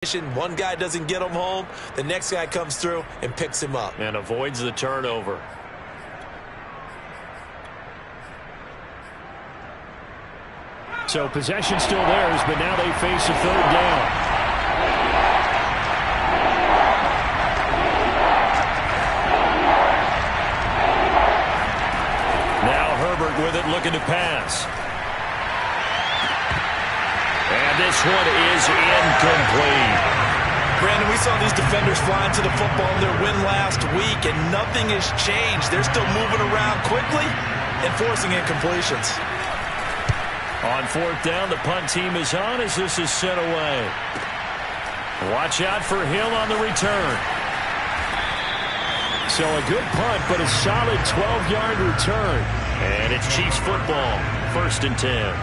One guy doesn't get him home, the next guy comes through and picks him up. And avoids the turnover. So possession still theirs, but now they face a third down. Now Herbert with it, looking to pass. And this one is incomplete. Brandon, we saw these defenders flying to the football in their win last week, and nothing has changed. They're still moving around quickly and forcing incompletions. On fourth down, the punt team is on as this is sent away. Watch out for Hill on the return. So a good punt, but a solid 12-yard return. And it's Chiefs football, 1st and 10.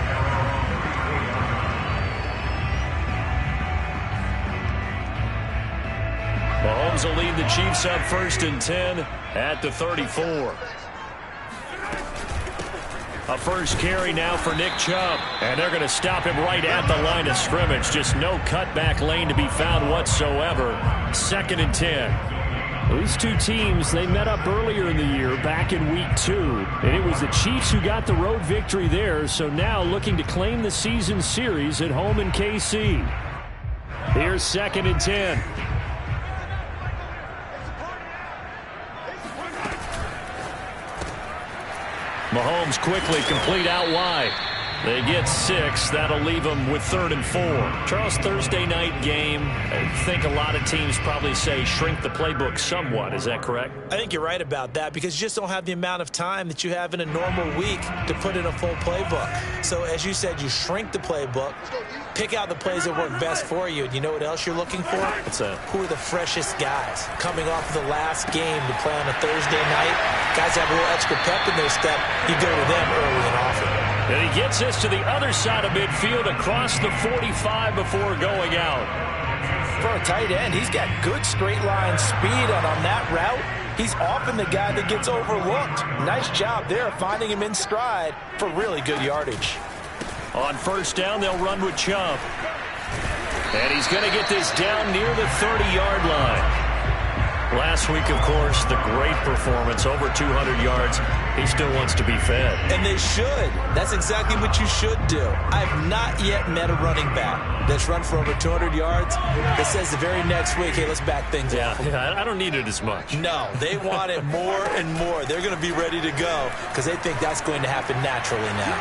Mahomes will lead the Chiefs up 1st and 10 at the 34. A first carry now for Nick Chubb. And they're going to stop him right at the line of scrimmage. Just no cutback lane to be found whatsoever. 2nd and 10. These two teams, they met up earlier in the year back in week 2. And it was the Chiefs who got the road victory there. So now looking to claim the season series at home in KC. Here's 2nd and 10. Mahomes quickly complete out wide. They get 6. That'll leave them with 3rd and 4. Charles, Thursday night game. I think a lot of teams probably say shrink the playbook somewhat. Is that correct? I think you're right about that because you just don't have the amount of time that you have in a normal week to put in a full playbook. So as you said, you shrink the playbook, pick out the plays that work best for you. And you know what else you're looking for? What's that? Who are the freshest guys coming off of the last game to play on a Thursday night? Guys have a little extra pep in their step. You go to them early and often. And he gets this to the other side of midfield across the 45 before going out. For a tight end, he's got good straight line speed, and on that route, he's often the guy that gets overlooked. Nice job there finding him in stride for really good yardage. On 1st down, they'll run with Chubb. And he's going to get this down near the 30-yard line. Last week, of course, the great performance, over 200 yards. He still wants to be fed. And they should. That's exactly what you should do. I've not yet met a running back that's run for over 200 yards that says the very next week, hey, let's back things up. Yeah, I don't need it as much. No, they want it more and more. They're going to be ready to go because they think that's going to happen naturally now.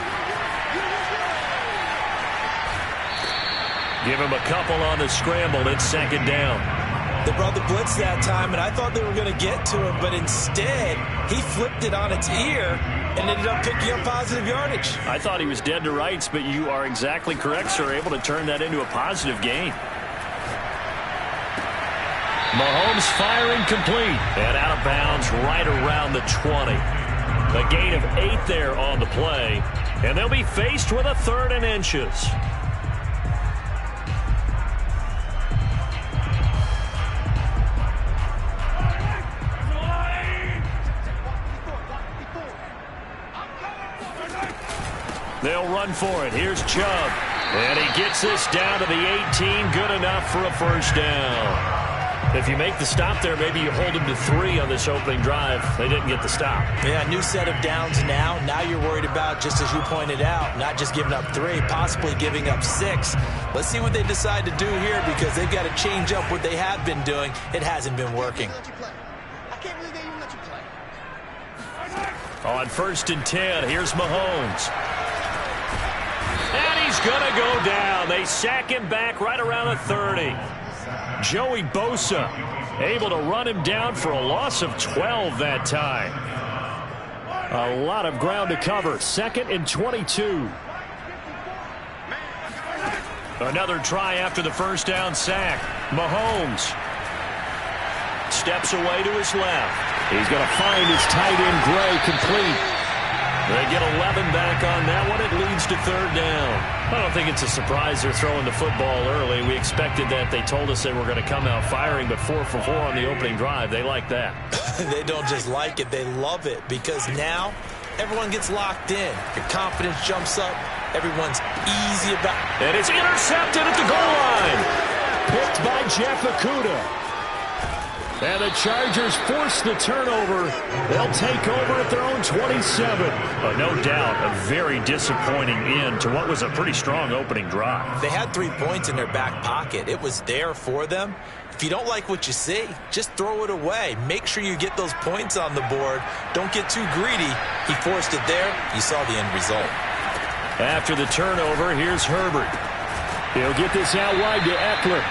Give him a couple on the scramble. It's 2nd down. They brought the blitz that time, and I thought they were going to get to him, but instead, he flipped it on its ear and ended up picking up positive yardage. I thought he was dead to rights, but you are exactly correct, sir. Able to turn that into a positive gain. Mahomes firing complete. And out of bounds right around the 20. A gain of 8 there on the play. And they'll be faced with a 3rd and inches. They'll run for it. Here's Chubb. And he gets this down to the 18. Good enough for a 1st down. If you make the stop there, maybe you hold them to 3 on this opening drive. They didn't get the stop. Yeah, new set of downs now. Now you're worried about, just as you pointed out, not just giving up 3, possibly giving up 6. Let's see what they decide to do here because they've got to change up what they have been doing. It hasn't been working. On 1st and 10, here's Mahomes. And he's going to go down. They sack him back right around the 30. Joey Bosa able to run him down for a loss of 12 that time. A lot of ground to cover. 2nd and 22. Another try after the 1st down sack. Mahomes steps away to his left. He's going to find his tight end, Gray, complete. They get 11 back on that one. It leads to 3rd down. I don't think it's a surprise they're throwing the football early. We expected that. They told us they were going to come out firing, but 4 for 4 on the opening drive. They like that. They don't just like it. They love it because now everyone gets locked in. Your confidence jumps up. Everyone's easy about. And it's intercepted at the goal line. picked by Jeff Okudah. And the Chargers force the turnover. They'll take over at their own 27. No doubt a very disappointing end to what was a pretty strong opening drive. They had 3 points in their back pocket. It was there for them. If you don't like what you see, just throw it away. Make sure you get those points on the board. Don't get too greedy. He forced it there. You saw the end result. After the turnover, here's Herbert. He'll get this out wide to Eckler.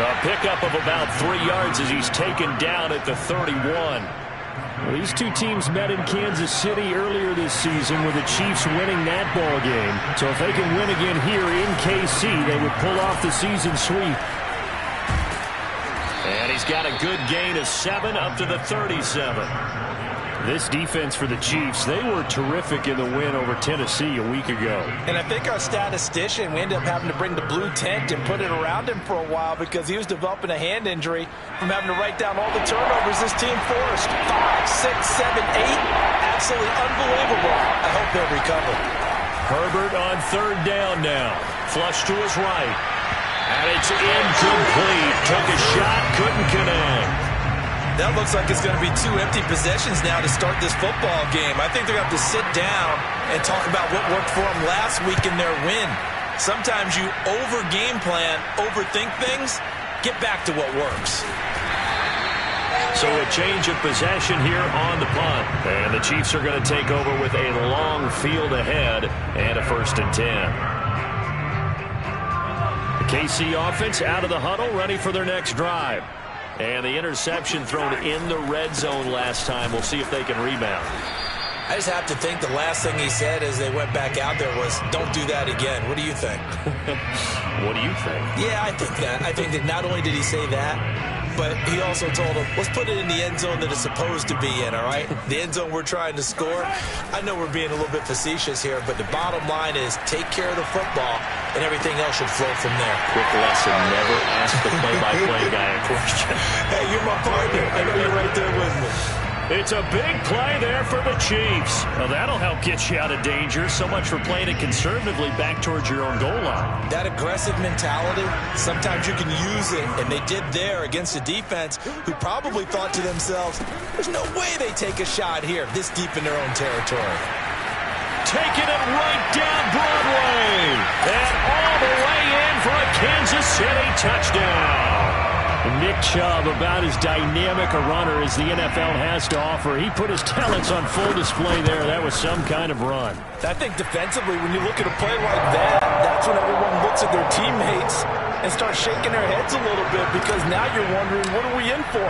A pickup of about 3 yards as he's taken down at the 31. Well, these two teams met in Kansas City earlier this season with the Chiefs winning that ball game. So if they can win again here in KC, they would pull off the season sweep. And he's got a good gain of 7 up to the 37. This defense for the Chiefs, they were terrific in the win over Tennessee a week ago. And I think our statistician, we ended up having to bring the blue tent and put it around him for a while because he was developing a hand injury from having to write down all the turnovers this team forced. 5, 6, 7, 8. Absolutely unbelievable. I hope they'll recover. Herbert on 3rd down now. Flush to his right. And it's incomplete. Took a shot, couldn't connect. That looks like it's going to be 2 empty possessions now to start this football game. I think they're going to have to sit down and talk about what worked for them last week in their win. Sometimes you over-game plan, overthink things, get back to what works. So a change of possession here on the punt. And the Chiefs are going to take over with a long field ahead and a 1st and 10. The KC offense out of the huddle, ready for their next drive. And the interception thrown in the red zone last time. We'll see if they can rebound. I just have to think the last thing he said as they went back out there was, don't do that again. What do you think? What do you think? Yeah, I think that. I think that not only did he say that, but he also told him, let's put it in the end zone that it's supposed to be in, all right? The end zone we're trying to score. I know we're being a little bit facetious here, but the bottom line is take care of the football, and everything else should flow from there. Quick lesson, never ask the play-by-play guy a question. Hey, you're my partner. I know you're right there with me. It's a big play there for the Chiefs. Well, that'll help get you out of danger. So much for playing it conservatively back towards your own goal line. That aggressive mentality, sometimes you can use it, and they did there against a defense who probably thought to themselves, there's no way they take a shot here this deep in their own territory. Taking it right down Broadway. And all the way in for a Kansas City touchdown. Nick Chubb, about as dynamic a runner as the NFL has to offer. He put his talents on full display there. That was some kind of run. I think defensively, when you look at a play like that, that's when everyone looks at their teammates and starts shaking their heads a little bit because now you're wondering, what are we in for?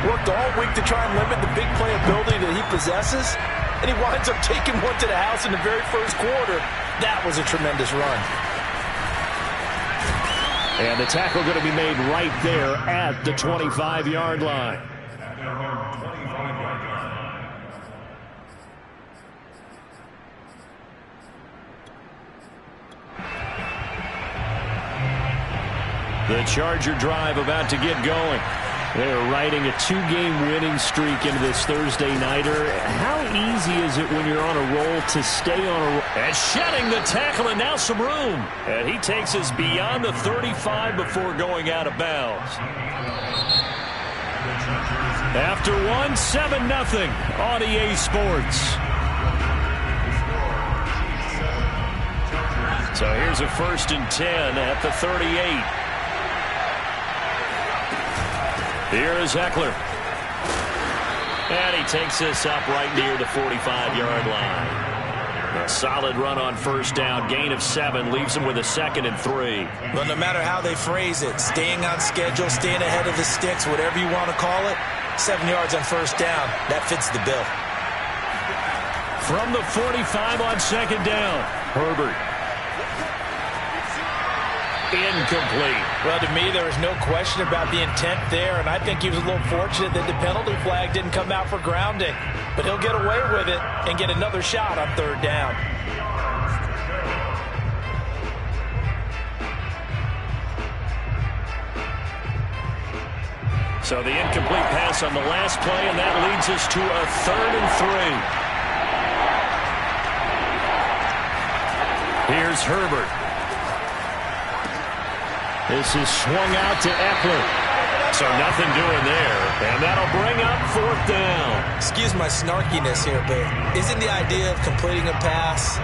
Worked all week to try and limit the big play ability that he possesses, and he winds up taking one to the house in the very first quarter. That was a tremendous run. And the tackle going to be made right there at the 25-yard line. The Charger drive about to get going. They're riding a 2-game winning streak into this Thursday nighter. How easy is it when you're on a roll to stay on a roll? And shedding the tackle, and now some room. And he takes us beyond the 35 before going out of bounds. After 7-0 on EA Sports. So here's a 1st and 10 at the 38. Here is Eckler. And he takes this up right near the 45-yard line. A solid run on 1st down. Gain of 7 leaves him with a 2nd and 3. Well, no matter how they phrase it, staying on schedule, staying ahead of the sticks, whatever you want to call it, 7 yards on 1st down, that fits the bill. From the 45 on 2nd down, Herbert. Incomplete. Well, to me, there was no question about the intent there, and I think he was a little fortunate that the penalty flag didn't come out for grounding. But he'll get away with it and get another shot on 3rd down. So the incomplete pass on the last play, and that leads us to a 3rd and 3. Here's Herbert. This is swung out to Eckler. So nothing doing there, and that'll bring up 4th down. Excuse my snarkiness here, but isn't the idea of completing a pass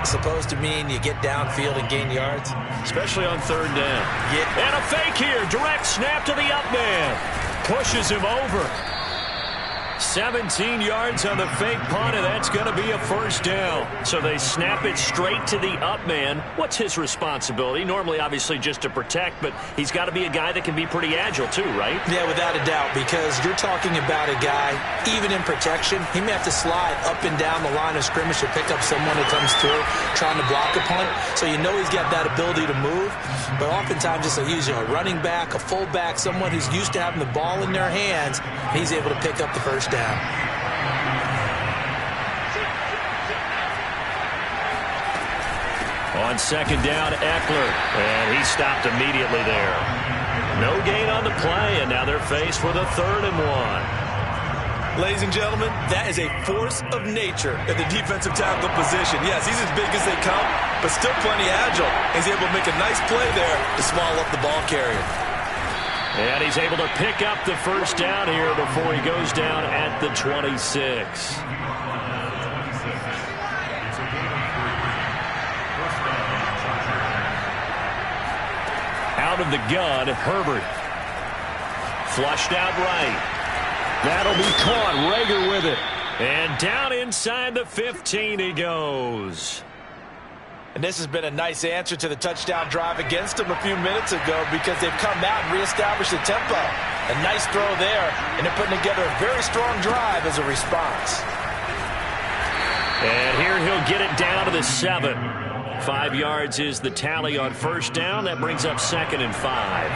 supposed to mean you get downfield and gain yards? Especially on 3rd down. Yeah. And a fake here. Direct snap to the up man. Pushes him over. 17 yards on the fake punt, and that's going to be a 1st down. So they snap it straight to the up man. What's his responsibility? Normally, obviously, just to protect, but he's got to be a guy that can be pretty agile too, right? Yeah, without a doubt, because you're talking about a guy, even in protection, he may have to slide up and down the line of scrimmage to pick up someone who comes through trying to block a punt. So you know he's got that ability to move, but oftentimes just usually a running back, a fullback, someone who's used to having the ball in their hands, and he's able to pick up the 1st down. On 2nd down, Eckler, and he stopped immediately there. No gain on the play, and now they're faced with a 3rd and 1. Ladies and gentlemen, that is a force of nature at the defensive tackle position. Yes, he's as big as they come, but still plenty agile. He's able to make a nice play there to swallow up the ball carrier. And he's able to pick up the 1st down here before he goes down at the 26. Out of the gun, Herbert. Flushed out right. That'll be caught. Rager with it. And down inside the 15 he goes. And this has been a nice answer to the touchdown drive against them a few minutes ago because they've come out and reestablished the tempo. A nice throw there, and they're putting together a very strong drive as a response. And here he'll get it down to the 7. 5 yards is the tally on 1st down. That brings up 2nd and 5.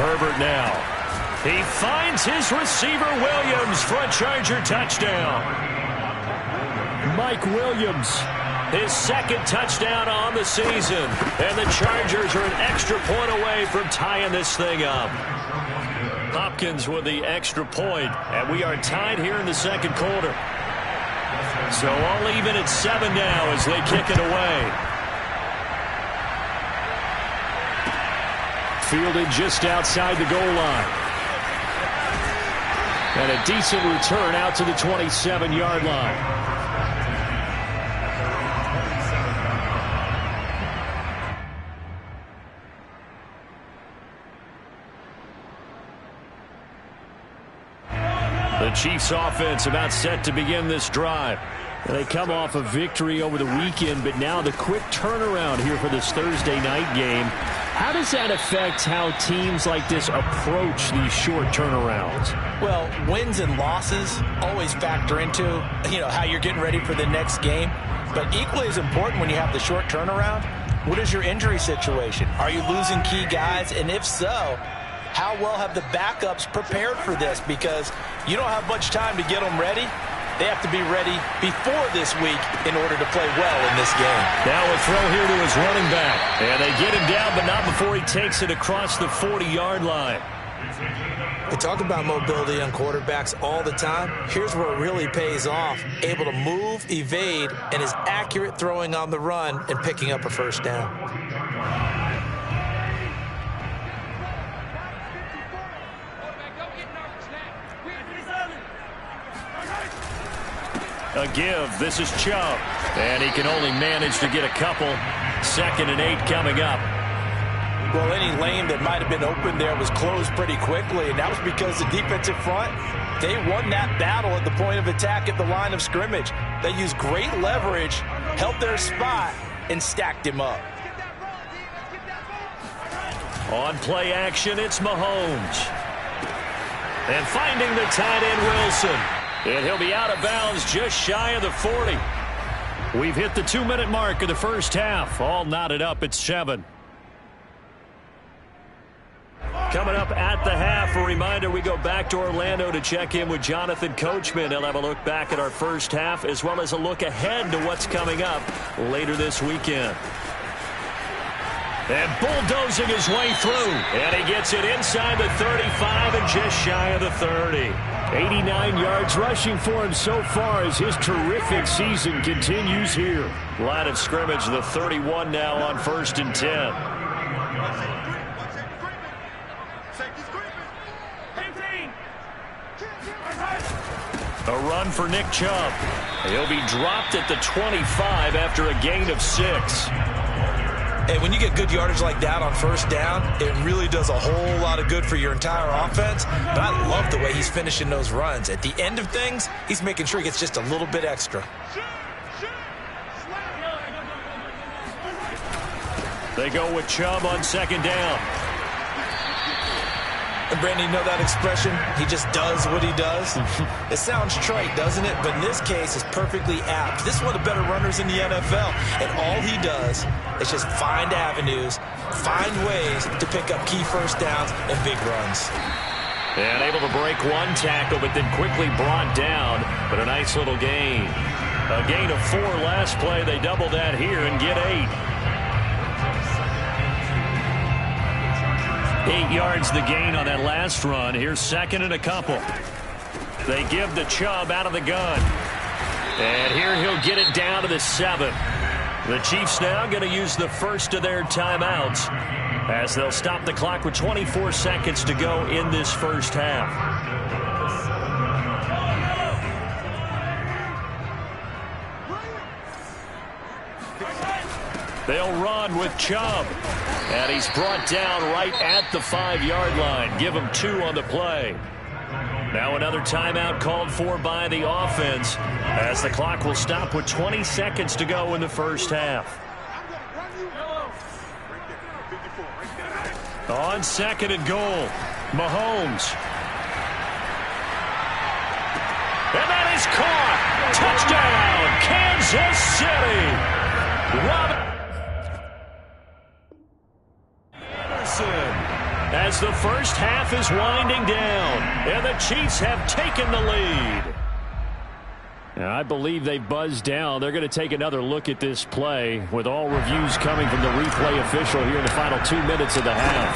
Herbert now. He finds his receiver, Williams, for a Charger touchdown. Mike Williams. His 2nd touchdown on the season. And the Chargers are an extra point away from tying this thing up. Hopkins with the extra point, and we are tied here in the 2nd quarter. So all even at 7 now as they kick it away. Fielded just outside the goal line. And a decent return out to the 27-yard line. The Chiefs offense about set to begin this drive. They come off a victory over the weekend, but now the quick turnaround here for this Thursday night game. How does that affect how teams like this approach these short turnarounds? Well, wins and losses always factor into, how you're getting ready for the next game. But equally as important when you have the short turnaround, what is your injury situation? Are you losing key guys? And if so, how well have the backups prepared for this? Because you don't have much time to get them ready. They have to be ready before this week in order to play well in this game. Now a throw here to his running back. And they get him down, but not before he takes it across the 40-yard line. We talk about mobility on quarterbacks all the time. Here's where it really pays off. Able to move, evade, and is accurate throwing on the run and picking up a 1st down. A give. This is Chubb. And he can only manage to get a couple. 2nd and 8 coming up. Well, any lane that might have been open there was closed pretty quickly, and that was because the defensive front, they won that battle at the point of attack at the line of scrimmage. They used great leverage, held their spot, and stacked him up. On play action, it's Mahomes. And finding the tight end, Wilson. And he'll be out of bounds just shy of the 40. We've hit the 2-minute mark of the first half. All knotted up at 7. Coming up at the half, a reminder, we go back to Orlando to check in with Jonathan Coachman. He'll have a look back at our first half as well as a look ahead to what's coming up later this weekend. And bulldozing his way through. And he gets it inside the 35 and just shy of the 30. 89 yards rushing for him so far as his terrific season continues here. Line of scrimmage, the 31 now on 1st and 10. A run for Nick Chubb. He'll be dropped at the 25 after a gain of 6. And when you get good yardage like that on 1st down, it really does a whole lot of good for your entire offense. But I love the way he's finishing those runs. At the end of things, he's making sure he gets just a little bit extra. They go with Chubb on 2nd down. And Brandon, you know that expression? He just does what he does. It sounds trite, doesn't it? But in this case, it's perfectly apt. This is one of the better runners in the NFL. And all he does is just find avenues, find ways to pick up key 1st downs and big runs. And able to break one tackle, but then quickly brought down. But a nice little gain. A gain of 4 last play. They double that here and get 8. 8 yards the gain on that last run. Here's 2nd and a couple. They give the Chubb out of the gun. And here he'll get it down to the 7. The Chiefs now going to use the first of their timeouts as they'll stop the clock with 24 seconds to go in this first half. They'll run with Chubb. And he's brought down right at the 5-yard line. Give him 2 on the play. Now another timeout called for by the offense as the clock will stop with 20 seconds to go in the first half. On 2nd and goal, Mahomes. And that is caught. Touchdown, Kansas City. As the first half is winding down, and the Chiefs have taken the lead. Now, I believe they buzzed down. They're going to take another look at this play with all reviews coming from the replay official here in the final 2 minutes of the half.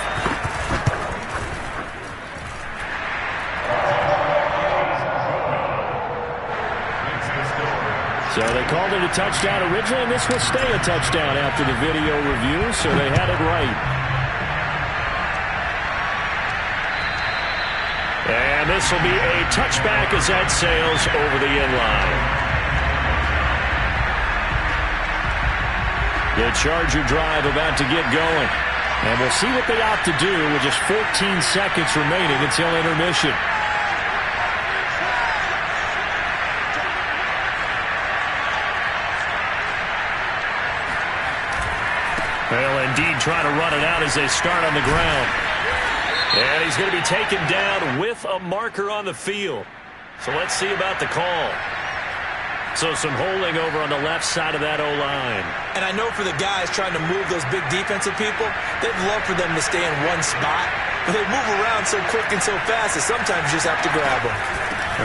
So they called it a touchdown originally, and this will stay a touchdown after the video review, so they had it right. And this will be a touchback as that sails over the end line. The Charger drive about to get going. And we'll see what they opt to do with just 14 seconds remaining until intermission. They'll indeed try to run it out as they start on the ground. And he's going to be taken down with a marker on the field. So let's see about the call. So some holding over on the left side of that O-line. And I know for the guys trying to move those big defensive people, they'd love for them to stay in one spot. But they move around so quick and so fast that sometimes you just have to grab them.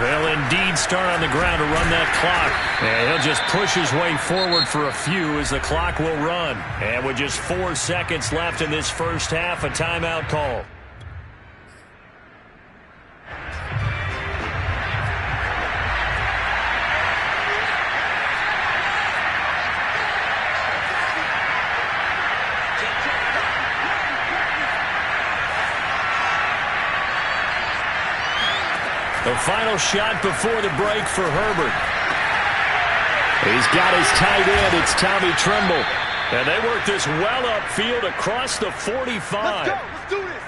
They'll indeed start on the ground to run that clock. And he'll just push his way forward for a few as the clock will run. And with just 4 seconds left in this first half, a timeout call. The final shot before the break for Herbert. He's got his tight end. It's Tommy Tremble. And they work this well upfield across the 45. Let's go. Let's do this.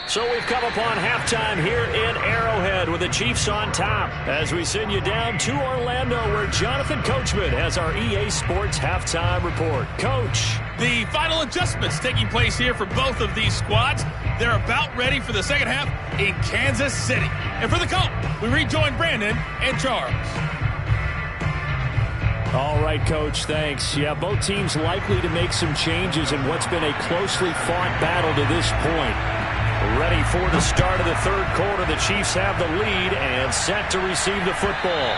So we've come upon halftime here in Arrowhead with the Chiefs on top as we send you down to Orlando where Jonathan Coachman has our EA Sports halftime report. Coach. The final adjustments taking place here for both of these squads. They're about ready for the second half in Kansas City. And for the call, we rejoin Brandon and Charles. All right, Coach, thanks. Yeah, both teams likely to make some changes in what's been a closely fought battle to this point. Ready for the start of the third quarter. The Chiefs have the lead and set to receive the football.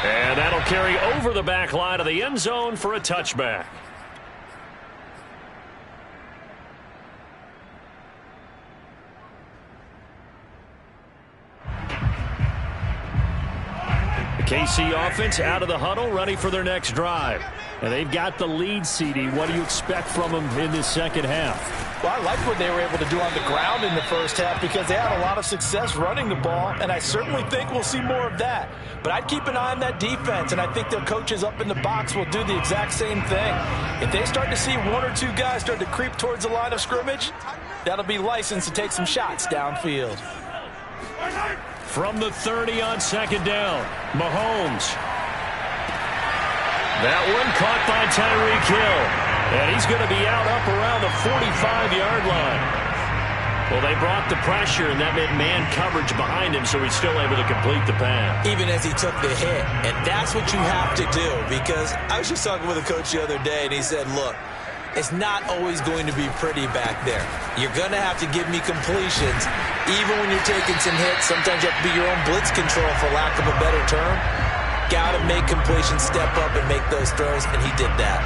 And that'll carry over the back line of the end zone for a touchback. The KC offense out of the huddle, ready for their next drive. And they've got the lead, CD. What do you expect from them in this second half? Well, I like what they were able to do on the ground in the first half because they had a lot of success running the ball, and I certainly think we'll see more of that. But I'd keep an eye on that defense, and I think their coaches up in the box will do the exact same thing. If they start to see one or two guys start to creep towards the line of scrimmage, that'll be licensed to take some shots downfield. From the 30 on second down, Mahomes. That one caught by Tyreek Hill. And he's going to be out up around the 45-yard line. Well, they brought the pressure, and that meant man coverage behind him, so he's still able to complete the pass. Even as he took the hit. And that's what you have to do, because I was just talking with a coach the other day, and he said, look, it's not always going to be pretty back there. You're going to have to give me completions. Even when you're taking some hits, sometimes you have to be your own blitz control, for lack of a better term. Got to make completions, step up, and make those throws, and he did that.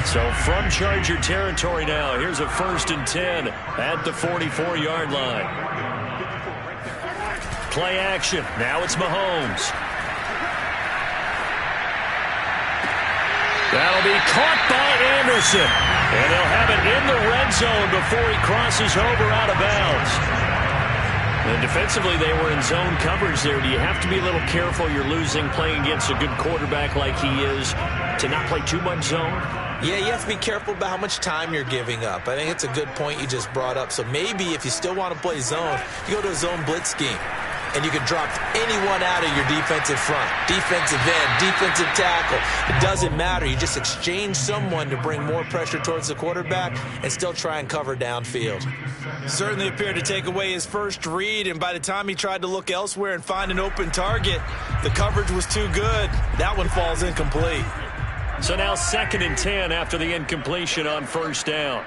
So from Charger territory now, here's a 1st and 10 at the 44-yard line. Play action. Now it's Mahomes. That'll be caught by Anderson. And they'll have it in the red zone before he crosses over out of bounds. And defensively, they were in zone coverage there. Do you have to be a little careful? You're losing playing against a good quarterback like he is to not play too much zone? Yeah, you have to be careful about how much time you're giving up. I think it's a good point you just brought up. So maybe if you still want to play zone, you go to a zone blitz scheme. And you can drop anyone out of your defensive front, defensive end, defensive tackle. It doesn't matter. You just exchange someone to bring more pressure towards the quarterback and still try and cover downfield. Certainly appeared to take away his first read, and by the time he tried to look elsewhere and find an open target, the coverage was too good. That one falls incomplete. So now 2nd and 10 after the incompletion on 1st down.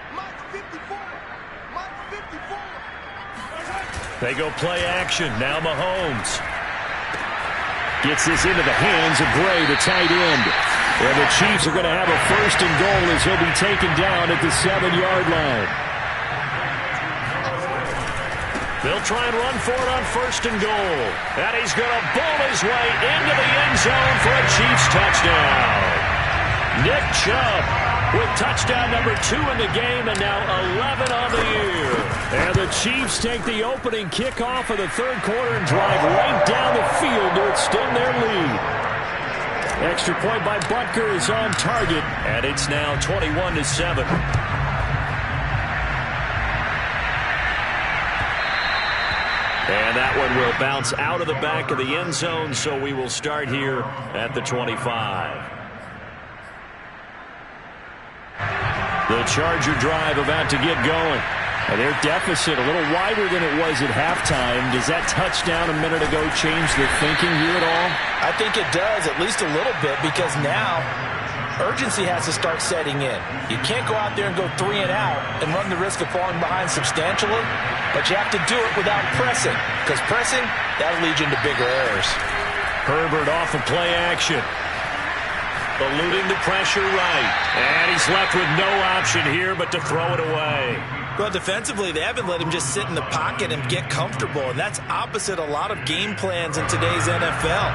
They go play action. Now Mahomes. Gets this into the hands of Gray, the tight end. And the Chiefs are going to have a 1st and goal as he'll be taken down at the 7-yard line. They'll try and run for it on 1st and goal. And he's going to bowl his way into the end zone for a Chiefs touchdown. Nick Chubb with touchdown number 2 in the game, and now 11 on the year. And the Chiefs take the opening kickoff of the 3rd quarter and drive right down the field to extend their lead. Extra point by Butker is on target, and it's now 21-7. And that one will bounce out of the back of the end zone, so we will start here at the 25. The Charger drive about to get going. And their deficit a little wider than it was at halftime. Does that touchdown a minute ago change the thinking here at all? I think it does, at least a little bit, because now urgency has to start setting in. You can't go out there and go 3 and out and run the risk of falling behind substantially, but you have to do it without pressing, because pressing, that'll lead you into bigger errors. Herbert off of play action. Eluding the pressure right. And he's left with no option here but to throw it away. Well, defensively, they haven't let him just sit in the pocket and get comfortable, and that's opposite a lot of game plans in today's NFL.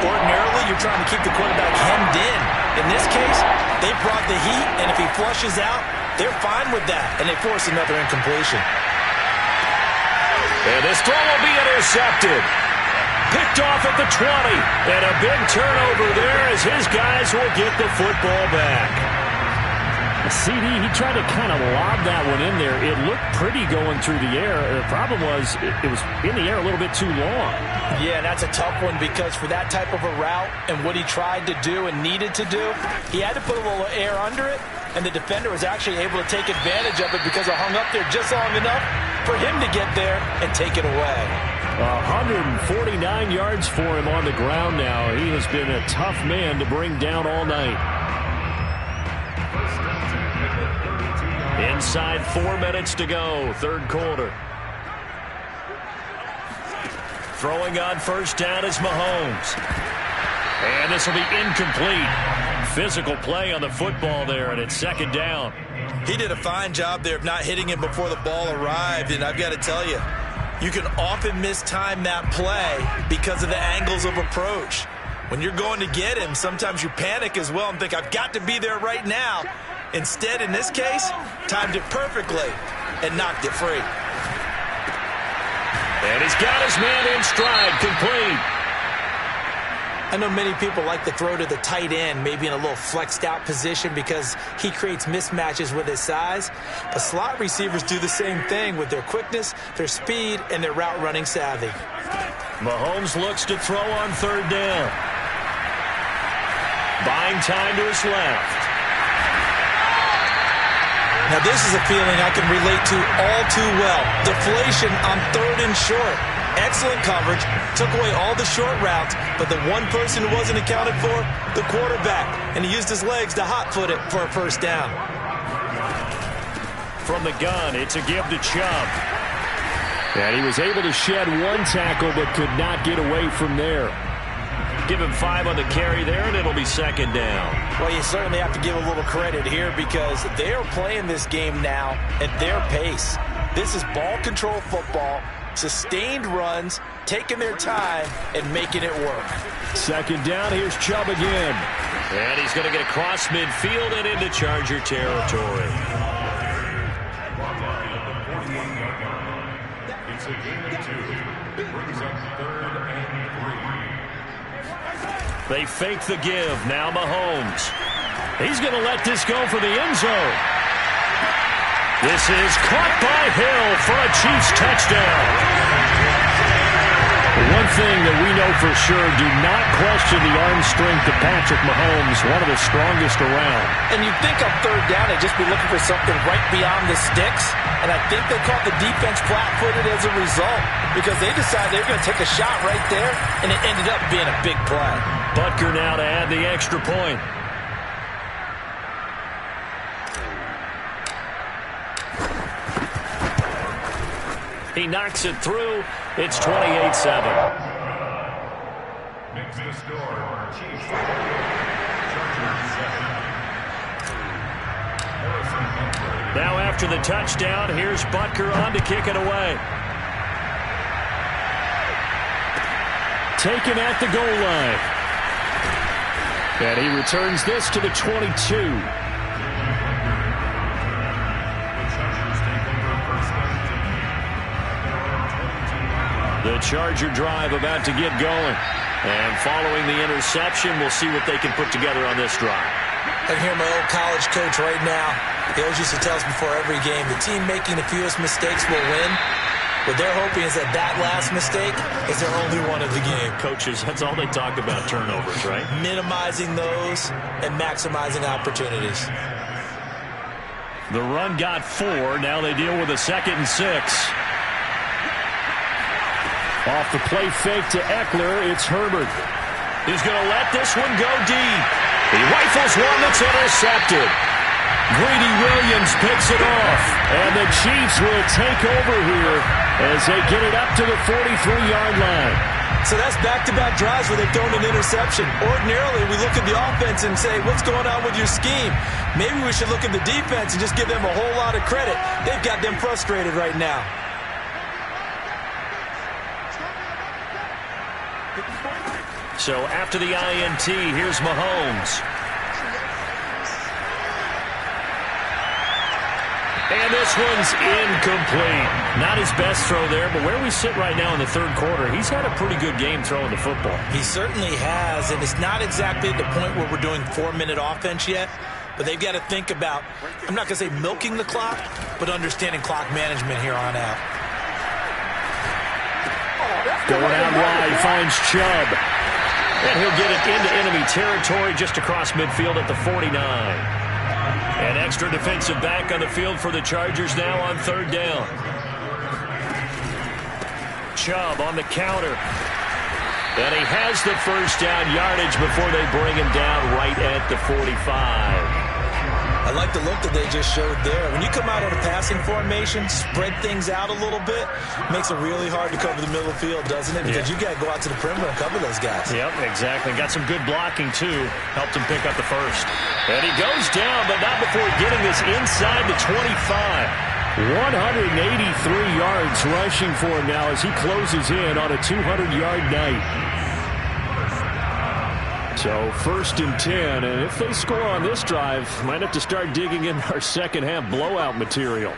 Ordinarily, you're trying to keep the quarterback hemmed in. In this case, they brought the heat, and if he flushes out, they're fine with that, and they force another incompletion. And this throw will be intercepted. Picked off at the 20, and a big turnover there as his guys will get the football back. CD, he tried to kind of lob that one in there. It looked pretty going through the air. The problem was it was in the air a little bit too long. Yeah, and that's a tough one because for that type of a route and what he tried to do and needed to do, he had to put a little air under it, and the defender was actually able to take advantage of it because it hung up there just long enough for him to get there and take it away. 149 yards for him on the ground now. He has been a tough man to bring down all night. Inside 4 minutes to go, 3rd quarter. Throwing on 1st down is Mahomes. And this will be incomplete. Physical play on the football there, and it's second down. He did a fine job there of not hitting him before the ball arrived, and I've got to tell you, you can often mistime that play because of the angles of approach. When you're going to get him, sometimes you panic as well and think, I've got to be there right now. Instead, in this case, timed it perfectly and knocked it free. And he's got his man in stride, complete. I know many people like to throw to the tight end, maybe in a little flexed out position because he creates mismatches with his size. But slot receivers do the same thing with their quickness, their speed, and their route running savvy. Mahomes looks to throw on third down. Buying time to his left. Now this is a feeling I can relate to all too well. Deflation on third and short. Excellent coverage, took away all the short routes, but the one person who wasn't accounted for, the quarterback, and he used his legs to hot-foot it for a first down. From the gun, it's a give to Chubb. And he was able to shed one tackle but could not get away from there. Give him 5 on the carry there, and it'll be second down. Well, you certainly have to give a little credit here because they are playing this game now at their pace. This is ball control football. Sustained runs, taking their time, and making it work. Second down, here's Chubb again. And he's going to get across midfield and into Charger territory. It's a game of 2. It brings up 3rd and 3. They fake the give. Now Mahomes. He's going to let this go for the end zone. This is caught by Hill for a Chiefs touchdown. One thing that we know for sure, do not question the arm strength of Patrick Mahomes, one of the strongest around. And you'd think on third down they'd just be looking for something right beyond the sticks. And I think they caught the defense flat-footed as a result because they decided they were going to take a shot right there, and it ended up being a big play. Butker now to add the extra point. He knocks it through. It's 28-7. Makes the score. Chiefs 7. Now after the touchdown, here's Butker on to kick it away. Taken at the goal line. And he returns this to the 22. The Charger drive about to get going. And following the interception, we'll see what they can put together on this drive. I can hear my old college coach right now. He always used to tell us before every game, the team making the fewest mistakes will win. What they're hoping is that that last mistake is their only one of the game. Coaches, that's all they talk about, turnovers, right? Minimizing those and maximizing opportunities. The run got 4. Now they deal with a 2nd and 6. Off the play fake to Eckler, it's Herbert. He's going to let this one go deep. He rifles one that's intercepted. Greedy Williams picks it off. And the Chiefs will take over here as they get it up to the 43-yard line. So that's back-to-back drives where they've thrown an interception. Ordinarily, we look at the offense and say, what's going on with your scheme? Maybe we should look at the defense and just give them a whole lot of credit. They've got them frustrated right now. So after the INT, here's Mahomes. And this one's incomplete. Not his best throw there, but where we sit right now in the third quarter, he's had a pretty good game throwing the football. He certainly has, and it's not exactly at the point where we're doing 4-minute offense yet, but they've got to think about, I'm not going to say milking the clock, but understanding clock management here on out. Going out wide, finds Chubb. And he'll get it into enemy territory just across midfield at the 49. An extra defensive back on the field for the Chargers now on third down. Chubb on the counter. And he has the first down yardage before they bring him down right at the 45. I like the look that they just showed there. When you come out of a passing formation, spread things out a little bit, makes it really hard to cover the middle of the field, doesn't it? Because you got to go out to the perimeter and cover those guys. Yep, exactly. Got some good blocking, too. Helped him pick up the first. And he goes down, but not before getting this inside the 25. 183 yards rushing for him now as he closes in on a 200-yard night. So 1st and 10, and if they score on this drive, might have to start digging in our second half blowout material.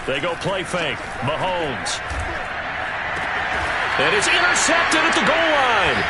They go play fake. Mahomes. And it's intercepted at the goal line.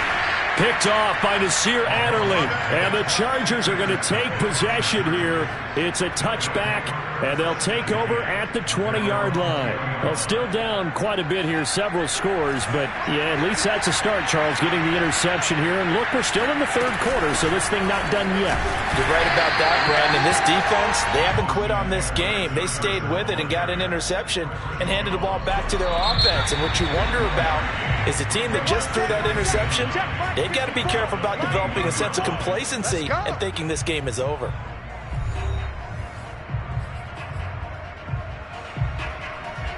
Picked off by Nasir Adderley. And the Chargers are going to take possession here. It's a touchback, and they'll take over at the 20-yard line. Well, still down quite a bit here, several scores, but yeah, at least that's a start, Charles, getting the interception here. And look, we're still in the 3rd quarter, so this thing not done yet. You're right about that, Brandon. This defense, they haven't quit on this game. They stayed with it and got an interception and handed the ball back to their offense. And what you wonder about is the team that just threw that interception, they've got to be careful about developing a sense of complacency and thinking this game is over.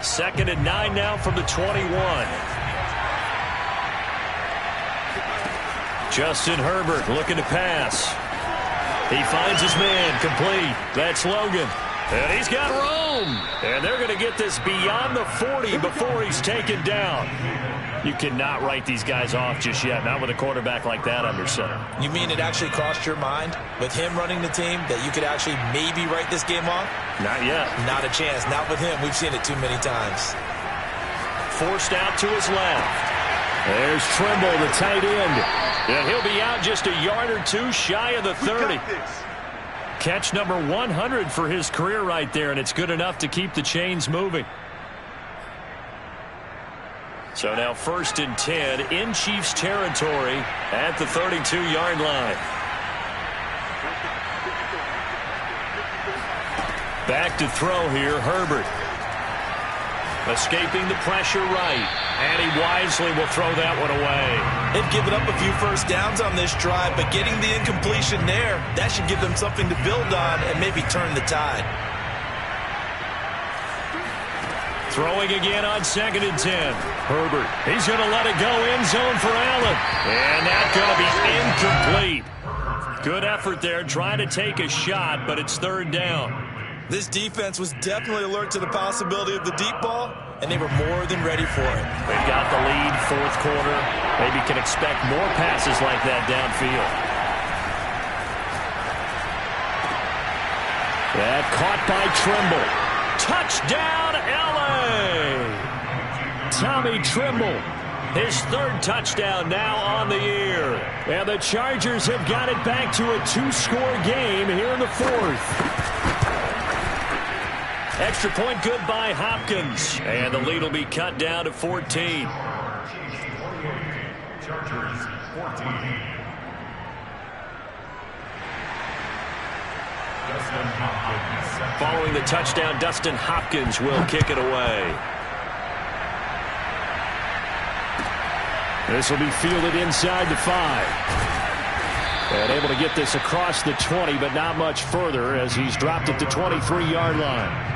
Second and 9 now from the 21. Justin Herbert looking to pass. He finds his man, complete. That's Logan. And he's got room. And they're going to get this beyond the 40 before he's taken down. You cannot write these guys off just yet, not with a quarterback like that under center. You mean it actually crossed your mind with him running the team that you could actually maybe write this game off? Not yet. Not a chance. Not with him. We've seen it too many times. Forced out to his left. There's Trimble, the tight end. And he'll be out just a yard or two shy of the 30. Catch number 100 for his career right there, and it's good enough to keep the chains moving. So now 1st and 10 in Chiefs territory at the 32-yard line. Back to throw here, Herbert. Escaping the pressure right. And he wisely will throw that one away. They've given up a few first downs on this drive, but getting the incompletion there, that should give them something to build on and maybe turn the tide. Throwing again on 2nd and 10. Herbert, he's going to let it go end zone for Allen. And that's going to be incomplete. Good effort there, trying to take a shot, but it's 3rd down. This defense was definitely alert to the possibility of the deep ball, and they were more than ready for it. They've got the lead, 4th quarter. Maybe can expect more passes like that downfield. That caught by Trimble. Touchdown, L.A. Tommy Trimble, his 3rd touchdown now on the year. And the Chargers have got it back to a 2-score game here in the 4th. Extra point good by Hopkins. And the lead will be cut down to 14. Chargers 14. Following the touchdown, Dustin Hopkins will kick it away. This will be fielded inside the 5. And able to get this across the 20, but not much further as he's dropped at the 23-yard line.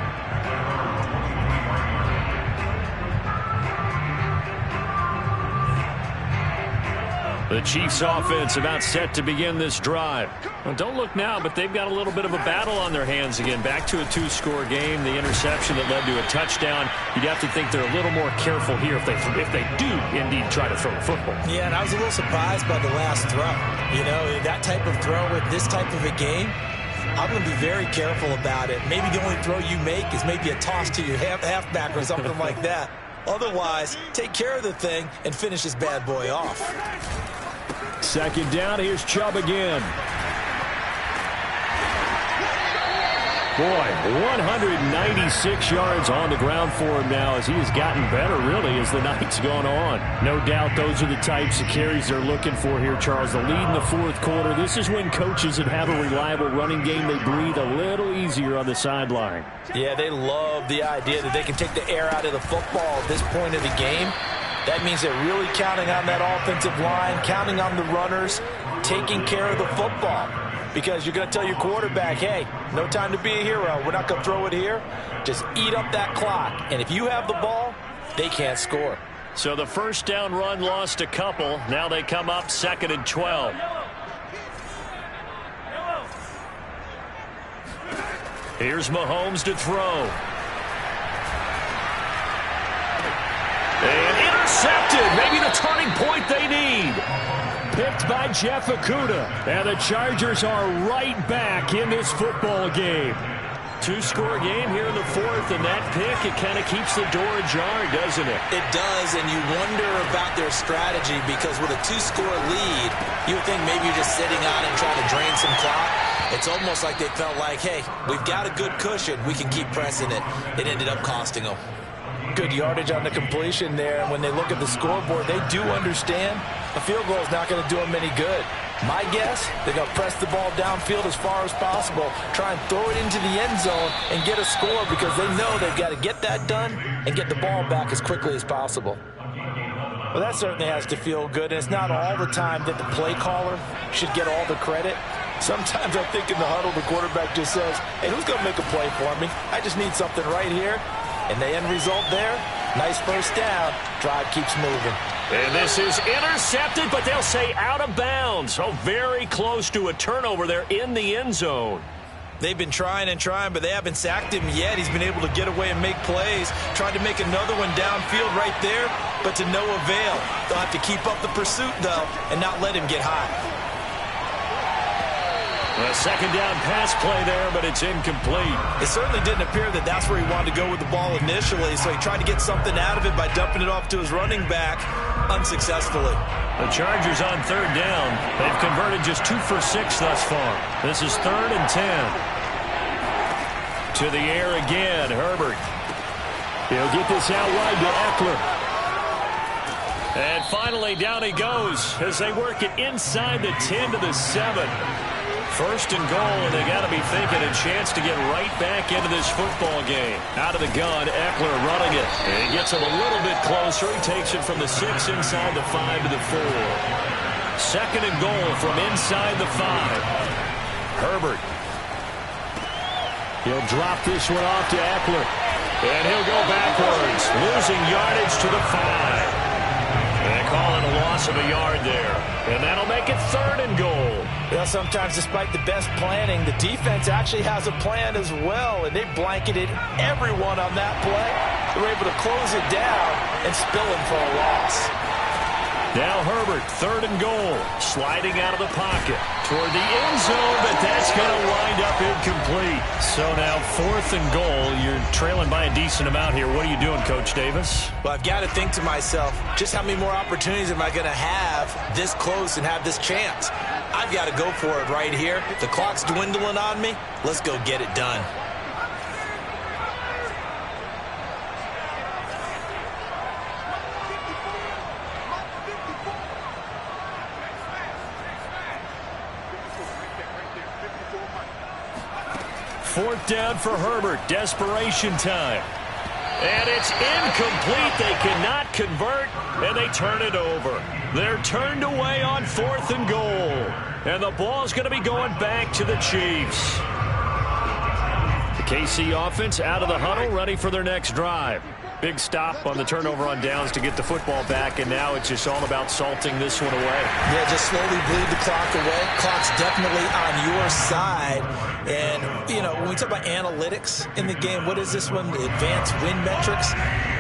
The Chiefs offense about set to begin this drive. Well, don't look now, but they've got a little bit of a battle on their hands again. Back to a 2-score game. The interception that led to a touchdown. You'd have to think they're a little more careful here if they do indeed try to throw the football. Yeah, and I was a little surprised by the last throw. You know, that type of throw with this type of a game, I'm going to be very careful about it. Maybe the only throw you make is maybe a toss to your halfback or something like that. Otherwise, take care of the thing and finish this bad boy off. 2nd down, here's Chubb again. Boy, 196 yards on the ground for him now as he has gotten better, really, as the night's gone on. No doubt those are the types of carries they're looking for here, Charles. The lead in the 4th quarter. This is when coaches that have a reliable running game, they breathe a little easier on the sideline. Yeah, they love the idea that they can take the air out of the football at this point of the game. That means they're really counting on that offensive line, counting on the runners, taking care of the football. because you're going to tell your quarterback, hey, no time to be a hero. We're not going to throw it here. Just eat up that clock. And if you have the ball, they can't score. So the first down run lost a couple. Now they come up 2nd and 12. Here's Mahomes to throw. And intercepted. Maybe the turning point they need. Picked by Jeff Okudah. And the Chargers are right back in this football game. 2-score game here in the 4th, and that pick, it kind of keeps the door ajar, doesn't it? It does, and you wonder about their strategy because with a 2-score lead, you would think maybe you're just sitting on it and trying to drain some clock. It's almost like they felt like, hey, we've got a good cushion. We can keep pressing it. It ended up costing them. Good yardage on the completion there, and when they look at the scoreboard, they do understand a field goal is not going to do them any good. My guess, they're going to press the ball downfield as far as possible, try and throw it into the end zone and get a score because they know they've got to get that done and get the ball back as quickly as possible. Well, that certainly has to feel good, and it's not all the time that the play caller should get all the credit. Sometimes I think in the huddle, the quarterback just says, hey, who's going to make a play for me? I just need something right here. And the end result there, nice first down. Drive keeps moving. And this is intercepted, but they'll say out of bounds. Oh, very close to a turnover there in the end zone. They've been trying and trying, but they haven't sacked him yet. He's been able to get away and make plays. Tried to make another one downfield right there, but to no avail. They'll have to keep up the pursuit, though, and not let him get high. A second down pass play there, but it's incomplete. It certainly didn't appear that that's where he wanted to go with the ball initially, so he tried to get something out of it by dumping it off to his running back unsuccessfully. The Chargers on 3rd down. They've converted just 2 for 6 thus far. This is 3rd and 10. To the air again, Herbert. He'll get this out wide to Eckler. And finally, down he goes as they work it inside the 10 to the 7. 1st and goal, and they got to be thinking a chance to get right back into this football game. Out of the gun, Eckler running it. And he gets him a little bit closer. He takes it from the 6 inside the 5 to the 4. 2nd and goal from inside the 5. Herbert. He'll drop this one off to Eckler. And he'll go backwards, losing yardage to the 5. They call it a loss of a yard there. And that'll make it 3rd and goal. Well, sometimes despite the best planning, the defense actually has a plan as well, and they blanketed everyone on that play. They were able to close it down and spill him for a loss. Now Herbert, 3rd and goal, sliding out of the pocket toward the end zone, but that's going to wind up incomplete. So now 4th and goal. You're trailing by a decent amount here. What are you doing, Coach Davis? Well, I've got to think to myself, just how many more opportunities am I going to have this close and have this chance? I've got to go for it right here. The clock's dwindling on me. Let's go get it done. Fourth down for Herbert. Desperation time. And it's incomplete. They cannot convert, and they turn it over. They're turned away on 4th and goal. And the ball's going to be going back to the Chiefs. The KC offense out of the huddle, ready for their next drive. Big stop on the turnover on downs to get the football back, and now it's just all about salting this one away. Yeah, just slowly bleed the clock away. Clock's definitely on your side. And, you know, when we talk about analytics in the game, what is this one? Advanced win metrics?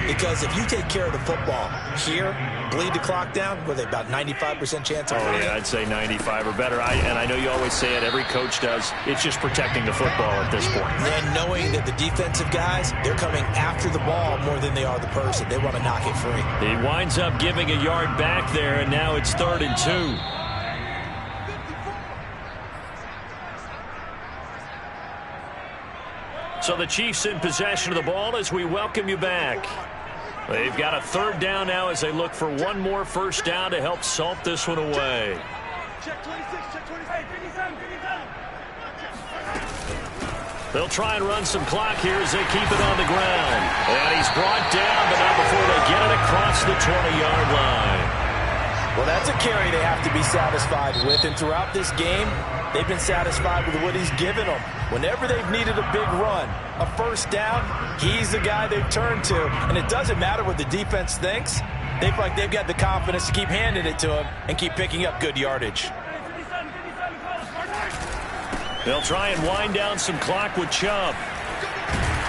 Because if you take care of the football here, bleed the clock down, were they about 95% chance of winning? Yeah, I'd say 95 or better. And I know you always say it, every coach does. It's just protecting the football at this point. And knowing that the defensive guys, they're coming after the ball more than they are the person. They want to knock it free. He winds up giving a yard back there, and now it's 3rd and 2. So the Chiefs in possession of the ball as we welcome you back. They've got a 3rd down now as they look for one more first down to help salt this one away. Check 26, check 27, 57, 57. They'll try and run some clock here as they keep it on the ground. And he's brought down, but not before they get it across the 20-yard line. Well, that's a carry they have to be satisfied with. And throughout this game, they've been satisfied with what he's given them. Whenever they've needed a big run, a first down, he's the guy they've turned to. And it doesn't matter what the defense thinks. They feel like they've got the confidence to keep handing it to him and keep picking up good yardage. They'll try and wind down some clock with Chubb.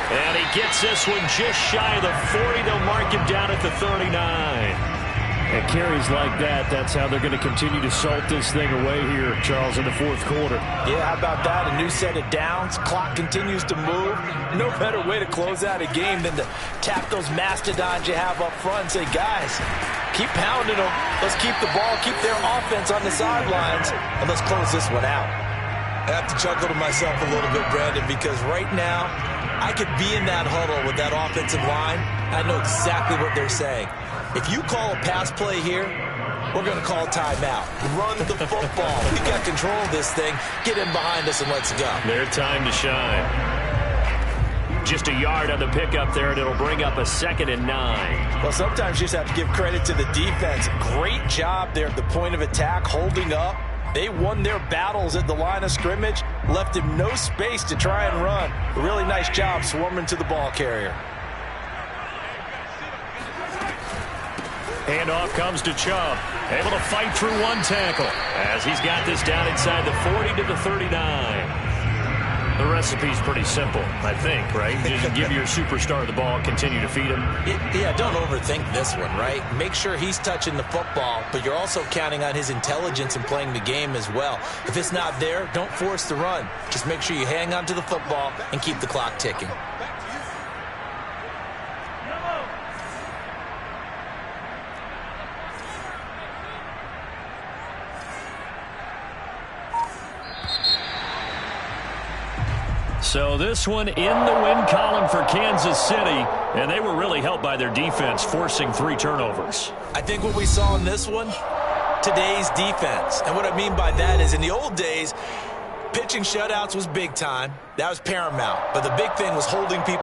And he gets this one just shy of the 40. They'll mark him down at the 39. And carries like that, that's how they're going to continue to salt this thing away here, Charles, in the fourth quarter. Yeah, how about that? A new set of downs. Clock continues to move. No better way to close out a game than to tap those mastodons you have up front and say, guys, keep pounding them. Let's keep the ball, keep their offense on the sidelines, and let's close this one out. I have to chuckle to myself a little bit, Brandon, because right now I could be in that huddle with that offensive line. I know exactly what they're saying. If you call a pass play here, we're going to call timeout. Run the football. We've got control of this thing. Get in behind us and let's go. Their time to shine. Just a yard on the pickup there, and it'll bring up a 2nd and 9. Well, sometimes you just have to give credit to the defense. Great job there at the point of attack, holding up. They won their battles at the line of scrimmage, left him no space to try and run. A really nice job swarming to the ball carrier. Handoff comes to Chubb. Able to fight through one tackle as he's got this down inside the 40 to the 39. The recipe's pretty simple, I think, right? Just give your superstar the ball, continue to feed him. Yeah, don't overthink this one, right? Make sure he's touching the football, but you're also counting on his intelligence and playing the game as well. If it's not there, don't force the run. Just make sure you hang on to the football and keep the clock ticking. So this one in the win column for Kansas City, and they were really helped by their defense, forcing 3 turnovers. I think what we saw in this one, today's defense. And what I mean by that is in the old days, pitching shutouts was big time. That was paramount. But the big thing was holding people